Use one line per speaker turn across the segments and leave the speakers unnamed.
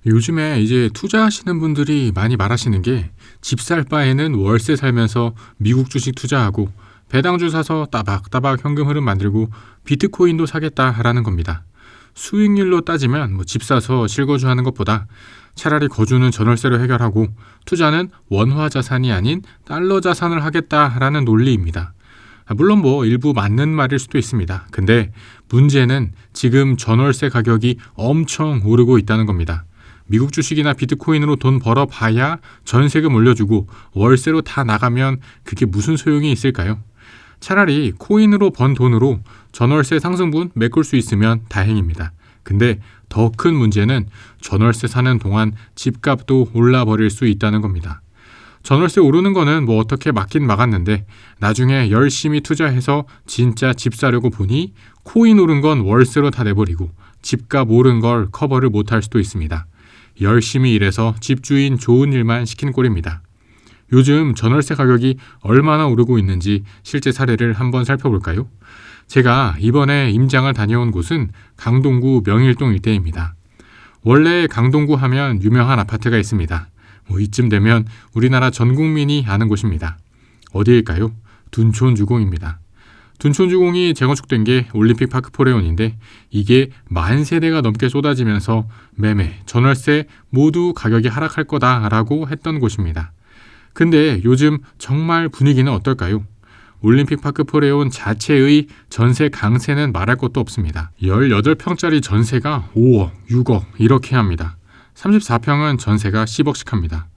요즘에 이제 투자하시는 분들이 많이 말하시는 게 집 살 바에는 월세 살면서 미국 주식 투자하고 배당주 사서 따박따박 현금 흐름 만들고 비트코인도 사겠다라는 겁니다. 수익률로 따지면 집 사서 실거주 하는 것보다 차라리 거주는 전월세로 해결하고 투자는 원화 자산이 아닌 달러 자산을 하겠다라는 논리입니다. 물론 일부 맞는 말일 수도 있습니다. 근데 문제는 지금 전월세 가격이 엄청 오르고 있다는 겁니다. 미국 주식이나 비트코인으로 돈 벌어봐야 전세금 올려주고 월세로 다 나가면 그게 무슨 소용이 있을까요? 차라리 코인으로 번 돈으로 전월세 상승분 메꿀 수 있으면 다행입니다. 근데 더 큰 문제는 전월세 사는 동안 집값도 올라버릴 수 있다는 겁니다. 전월세 오르는 거는 어떻게 막긴 막았는데 나중에 열심히 투자해서 진짜 집 사려고 보니 코인 오른 건 월세로 다 내버리고 집값 오른 걸 커버를 못할 수도 있습니다. 열심히 일해서 집주인 좋은 일만 시킨 꼴입니다. 요즘 전월세 가격이 얼마나 오르고 있는지 실제 사례를 한번 살펴볼까요? 제가 이번에 임장을 다녀온 곳은 강동구 명일동 일대입니다. 원래 강동구 하면 유명한 아파트가 있습니다. 이쯤 되면 우리나라 전 국민이 아는 곳입니다. 어디일까요? 둔촌주공입니다. 둔촌주공이 재건축된 게 올림픽 파크 포레온인데 이게 10,000세대가 넘게 쏟아지면서 매매, 전월세 모두 가격이 하락할 거다라고 했던 곳입니다. 근데 요즘 정말 분위기는 어떨까요? 올림픽 파크 포레온 자체의 전세 강세는 말할 것도 없습니다. 18평짜리 전세가 5억, 6억 이렇게 합니다. 34평은 전세가 10억씩 합니다.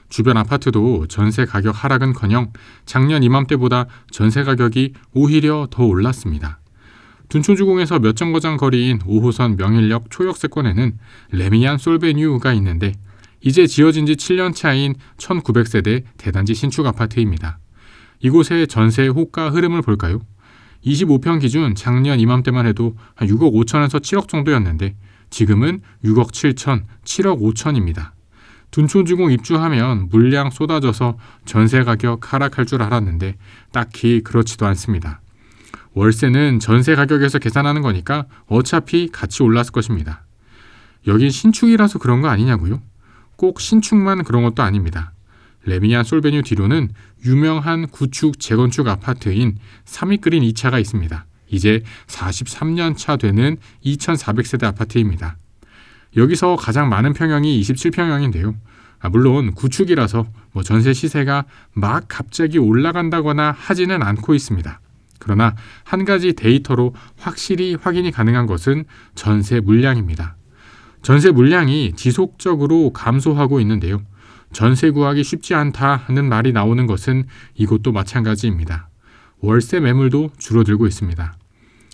주변 아파트도 전세 가격 하락은커녕 작년 이맘때보다 전세 가격이 오히려 더 올랐습니다. 둔촌주공에서 몇 정거장 거리인 5호선 명일역 초역세권에는 레미안 솔베뉴가 있는데 이제 지어진 지 7년 차인 1900세대 대단지 신축 아파트입니다. 이곳의 전세 호가 흐름을 볼까요? 25평 기준 작년 이맘때만 해도 6억 5천에서 7억 정도였는데 지금은 6억 7천, 7억 5천입니다. 둔촌주공 입주하면 물량 쏟아져서 전세 가격 하락할 줄 알았는데 딱히 그렇지도 않습니다. 월세는 전세 가격에서 계산하는 거니까 어차피 같이 올랐을 것입니다. 여긴 신축이라서 그런 거 아니냐고요? 꼭 신축만 그런 것도 아닙니다. 레미안 솔베뉴 뒤로는 유명한 구축 재건축 아파트인 삼익그린 2차가 있습니다. 이제 43년 차 되는 2400세대 아파트입니다. 여기서 가장 많은 평형이 27평형인데요. 물론 구축이라서 전세 시세가 막 갑자기 올라간다거나 하지는 않고 있습니다. 그러나 한 가지 데이터로 확실히 확인이 가능한 것은 전세 물량입니다. 전세 물량이 지속적으로 감소하고 있는데요. 전세 구하기 쉽지 않다는 말이 나오는 것은 이곳도 마찬가지입니다. 월세 매물도 줄어들고 있습니다.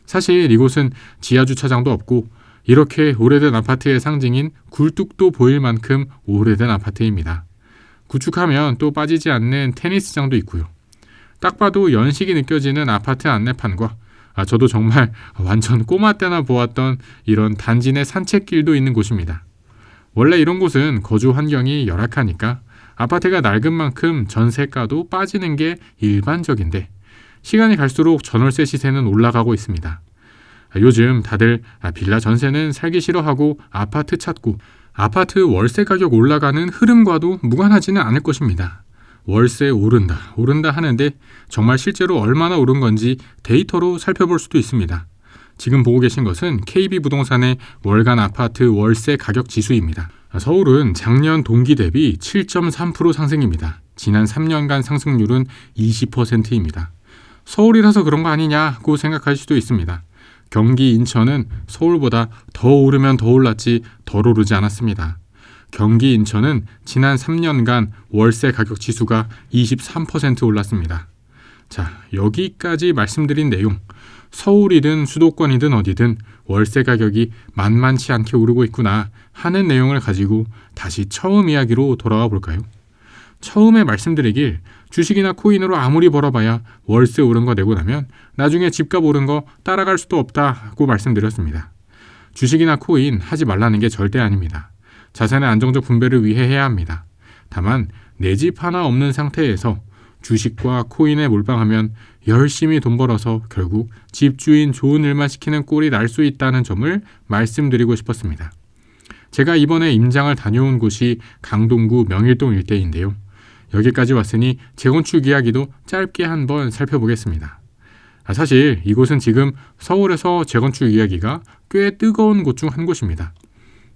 사실 이곳은 지하주차장도 없고 이렇게 오래된 아파트의 상징인 굴뚝도 보일 만큼 오래된 아파트입니다. 구축하면 또 빠지지 않는 테니스장도 있고요. 딱 봐도 연식이 느껴지는 아파트 안내판과 저도 정말 완전 꼬마 때나 보았던 이런 단지 내 산책길도 있는 곳입니다. 원래 이런 곳은 거주 환경이 열악하니까 아파트가 낡은 만큼 전세가도 빠지는 게 일반적인데 시간이 갈수록 전월세 시세는 올라가고 있습니다. 요즘 다들 빌라 전세는 살기 싫어하고 아파트 찾고 아파트 월세 가격 올라가는 흐름과도 무관하지는 않을 것입니다. 월세 오른다 하는데 정말 실제로 얼마나 오른 건지 데이터로 살펴볼 수도 있습니다. 지금 보고 계신 것은 KB부동산의 월간 아파트 월세 가격 지수입니다. 서울은 작년 동기 대비 7.3% 상승입니다. 지난 3년간 상승률은 20%입니다. 서울이라서 그런 거 아니냐고 생각할 수도 있습니다. 경기, 인천은 서울보다 더 오르면 더 올랐지 덜 오르지 않았습니다. 경기, 인천은 지난 3년간 월세 가격 지수가 23% 올랐습니다. 자, 여기까지 말씀드린 내용, 서울이든 수도권이든 어디든 월세 가격이 만만치 않게 오르고 있구나 하는 내용을 가지고 다시 처음 이야기로 돌아와 볼까요? 처음에 말씀드리길 주식이나 코인으로 아무리 벌어봐야 월세 오른 거 내고 나면 나중에 집값 오른 거 따라갈 수도 없다고 말씀드렸습니다. 주식이나 코인 하지 말라는 게 절대 아닙니다. 자산의 안정적 분배를 위해 해야 합니다. 다만 내 집 하나 없는 상태에서 주식과 코인에 몰빵하면 열심히 돈 벌어서 결국 집주인 좋은 일만 시키는 꼴이 날 수 있다는 점을 말씀드리고 싶었습니다. 제가 이번에 임장을 다녀온 곳이 강동구 명일동 일대인데요. 여기까지 왔으니 재건축 이야기도 짧게 한번 살펴보겠습니다. 사실 이곳은 지금 서울에서 재건축 이야기가 꽤 뜨거운 곳 중 한 곳입니다.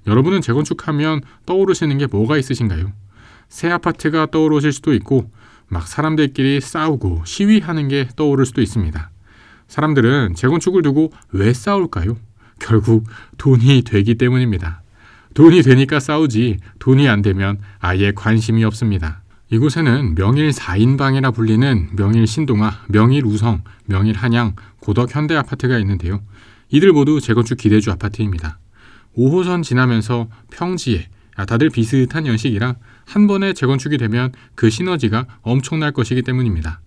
여러분은 재건축하면 떠오르시는 게 뭐가 있으신가요? 새 아파트가 떠오르실 수도 있고 막 사람들끼리 싸우고 시위하는 게 떠오를 수도 있습니다. 사람들은 재건축을 두고 왜 싸울까요? 결국 돈이 되기 때문입니다. 돈이 되니까 싸우지 돈이 안 되면 아예 관심이 없습니다. 이곳에는 명일 4인방이라 불리는 명일 신동아, 명일 우성, 명일 한양, 고덕 현대 아파트가 있는데요. 이들 모두 재건축 기대주 아파트입니다. 5호선 지나면서 평지에 다들 비슷한 연식이라 한 번에 재건축이 되면 그 시너지가 엄청날 것이기 때문입니다.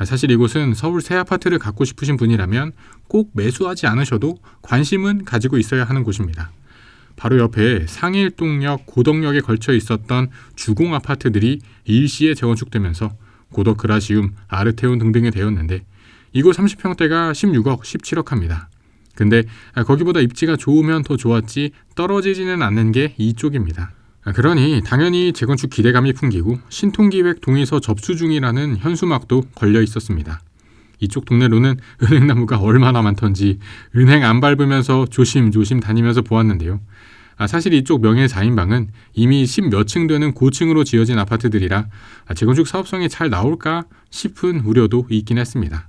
사실 이곳은 서울 새 아파트를 갖고 싶으신 분이라면 꼭 매수하지 않으셔도 관심은 가지고 있어야 하는 곳입니다. 바로 옆에 상일동역, 고덕역에 걸쳐 있었던 주공 아파트들이 일시에 재건축되면서 고덕 그라시움, 아르테온 등등이 되었는데 이곳 30평대가 16억, 17억 합니다. 근데 거기보다 입지가 좋으면 더 좋았지 떨어지지는 않는 게 이쪽입니다. 그러니 당연히 재건축 기대감이 풍기고 신통기획 동의서 접수 중이라는 현수막도 걸려 있었습니다. 이쪽 동네로는 은행나무가 얼마나 많던지 은행 안 밟으면서 조심조심 다니면서 보았는데요. 사실 이쪽 명예 4인방은 이미 10몇 층 되는 고층으로 지어진 아파트들이라 재건축 사업성이 잘 나올까 싶은 우려도 있긴 했습니다.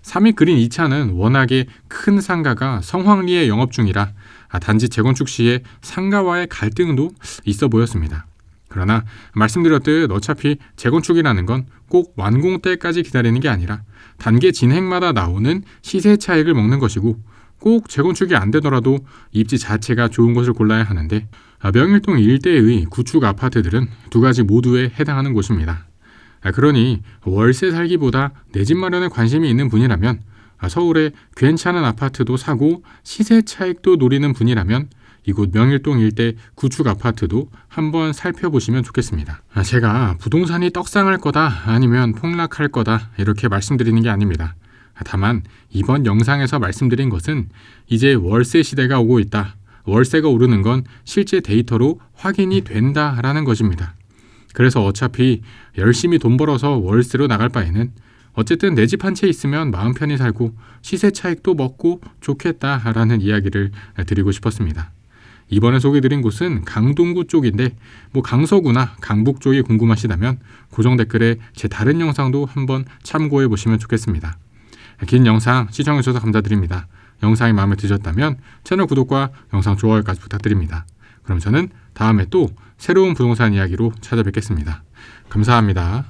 3위 그린 2차는 워낙에 큰 상가가 성황리에 영업 중이라 단지 재건축 시에 상가와의 갈등도 있어 보였습니다. 그러나 말씀드렸듯 어차피 재건축이라는 건 꼭 완공 때까지 기다리는 게 아니라 단계 진행마다 나오는 시세 차익을 먹는 것이고 꼭 재건축이 안 되더라도 입지 자체가 좋은 것을 골라야 하는데 명일동 일대의 구축 아파트들은 두 가지 모두에 해당하는 곳입니다. 그러니 월세 살기보다 내 집 마련에 관심이 있는 분이라면 서울에 괜찮은 아파트도 사고 시세 차익도 노리는 분이라면 이곳 명일동 일대 구축 아파트도 한번 살펴보시면 좋겠습니다. 제가 부동산이 떡상할 거다 아니면 폭락할 거다 이렇게 말씀드리는 게 아닙니다. 다만 이번 영상에서 말씀드린 것은 이제 월세 시대가 오고 있다. 월세가 오르는 건 실제 데이터로 확인이 된다라는 것입니다. 그래서 어차피 열심히 돈 벌어서 월세로 나갈 바에는 어쨌든 내 집 한 채 있으면 마음 편히 살고 시세 차익도 먹고 좋겠다라는 이야기를 드리고 싶었습니다. 이번에 소개드린 곳은 강동구 쪽인데 강서구나 강북 쪽이 궁금하시다면 고정 댓글에 제 다른 영상도 한번 참고해 보시면 좋겠습니다. 긴 영상 시청해주셔서 감사드립니다. 영상이 마음에 드셨다면 채널 구독과 영상 좋아요까지 부탁드립니다. 그럼 저는 다음에 또 새로운 부동산 이야기로 찾아뵙겠습니다. 감사합니다.